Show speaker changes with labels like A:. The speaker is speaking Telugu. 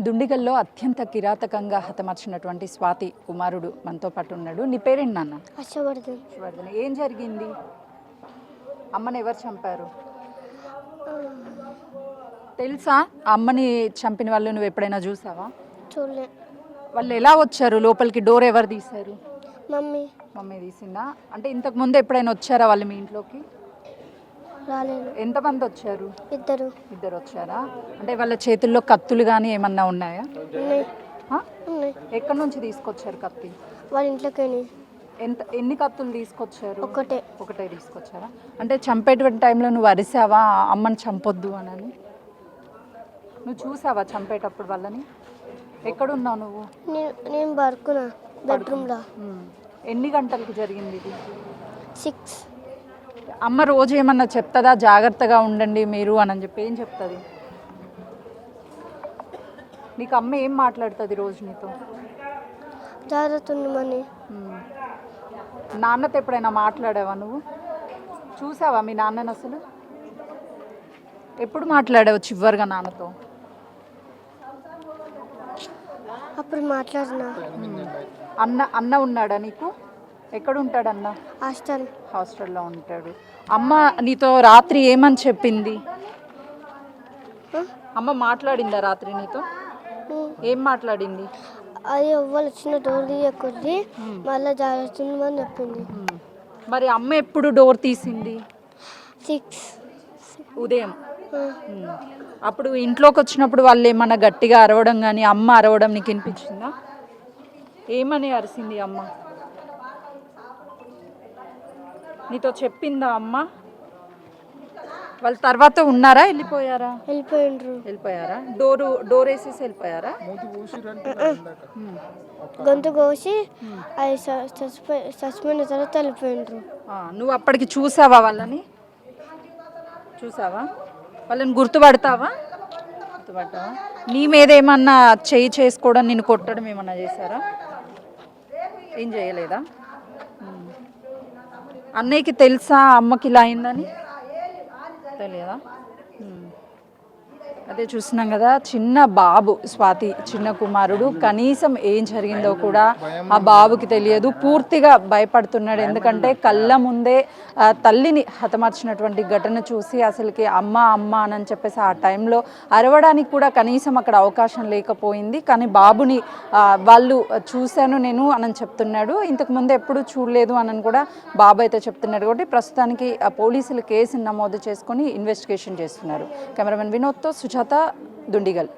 A: దుండిగల్లో అత్యంత కిరాతకంగా హతమార్చినటువంటి స్వాతి కుమారుడు మనతో పాటు ఉన్నాడు. నీ పేరేంటి నాన్న? హర్షవర్ధన్. ఏం జరిగింది? అమ్మని ఎవరు చంపారు తెలుసా? అమ్మని చంపిన వాళ్ళు నువ్వు ఎప్పుడైనా చూసావా?
B: చూడలే.
A: వాళ్ళు ఎలా వచ్చారు లోపలికి? డోర్ ఎవరు తీశారు?
B: మమ్మీ
A: తీసిందా? అంటే ఇంతకు ముందు ఎప్పుడైనా వచ్చారా వాళ్ళు మీ ఇంట్లోకి?
B: రాలేదు.
A: ఎంతమంది వచ్చారు?
B: ఇద్దరు
A: వచ్చారా? అంటే వాళ్ళ చేతుల్లో కత్తులు కానీ ఏమన్నా ఉన్నాయా?
B: ఉన్నాయి.
A: ఎక్కడి నుంచి తీసుకొచ్చారు కత్తి?
B: వాళ్ళ ఇంట్లోకి.
A: ఎన్ని కత్తులు తీసుకొచ్చారు?
B: ఒకటే
A: తీసుకొచ్చారా? అంటే చంపేటువంటి టైంలో నువ్వు అరిసావా అమ్మని చంపొద్దు అని? నువ్వు చూసావా చంపేటప్పుడు వాళ్ళని? ఎక్కడున్నావు నువ్వు?
B: నేను పడుకున్నా బెడ్రూమ్లో.
A: ఎన్ని గంటలకు జరిగింది ఇది?
B: 6.
A: అమ్మ రోజు ఏమన్నా చెప్తుందా జాగ్రత్తగా ఉండండి మీరు అని చెప్పి? ఏం చెప్తుంది నీకు? అమ్మ ఏం మాట్లాడుతుంది రోజు నీతో?
B: జాగ్రత్త ఉండమని.
A: నాన్నతో ఎప్పుడైనా మాట్లాడావా నువ్వు? చూసావా మీ నాన్నని అసలు? ఎప్పుడు మాట్లాడావు చివరిగా నాన్నతో?
B: అప్పుడు మాట్లాడినా.
A: అన్న ఉన్నాడా నీకు? ఎక్కడ ఉంటాడు అన్న? హాస్టల్లో ఉంటాడు. అమ్మ నీతో రాత్రి ఏమని చెప్పింది? అమ్మ మాట్లాడిందా రాత్రి నీతో? ఏం మాట్లాడింది?
B: అది ఎవ్వరు వచ్చిన డోర్ తీయకొద్ది మళ్ళీ జాగ్రత్త ఉండమని చెప్పింది.
A: మరి అమ్మ ఎప్పుడు డోర్ తీసింది?
B: 6
A: ఉదయం. అప్పుడు ఇంట్లోకి వచ్చినప్పుడు వాళ్ళు ఏమన్నా గట్టిగా అరవడం కానీ అమ్మ అరవడం నీకు వినిపించిందా? ఏమని అరిసింది అమ్మ? నీతో చెప్పిందా అమ్మ? వాళ్ళ తర్వాత ఉన్నారా వెళ్ళిపోయారా? వెళ్ళిపోయారా? డోర్ వేసేసి వెళ్ళిపోయారా?
B: గొంతు కోసి అది చచ్చిపోయిన తర్వాత వెళ్ళిపోయిండ్రు.
A: నువ్వు అప్పటికి చూసావా వాళ్ళని? చూసావా? వాళ్ళని గుర్తుపడతావా? నీ మీద ఏమన్నా చేయి చేసుకోవడం నిన్ను కొట్టడం ఏమన్నా చేశారా? ఏం చేయలేదా? అన్నయ్యకి తెలుసా అమ్మకి ఇలా అయిందని? తెలియదా? అదే చూస్తున్నాం కదా, చిన్న బాబు స్వాతి చిన్న కుమారుడు. కనీసం ఏం జరిగిందో కూడా ఆ బాబుకి తెలియదు. పూర్తిగా భయపడుతున్నాడు. ఎందుకంటే కళ్ళ ముందే తల్లిని హతమార్చినటువంటి ఘటన చూసి అసలుకి అమ్మ అమ్మ అని చెప్పేసి ఆ టైంలో అరవడానికి కూడా కనీసం అక్కడ అవకాశం లేకపోయింది. కానీ బాబుని వాళ్ళు చూశాను నేను అని చెప్తున్నాడు. ఇంతకుముందు ఎప్పుడు చూడలేదు అని కూడా బాబు అయితే చెప్తున్నాడు. కాబట్టి ప్రస్తుతానికి పోలీసులు కేసు నమోదు చేసుకొని ఇన్వెస్టిగేషన్ చేస్తున్నారు. కెమెరామెన్ వినోద్తో సుజాత, దుండిగల్.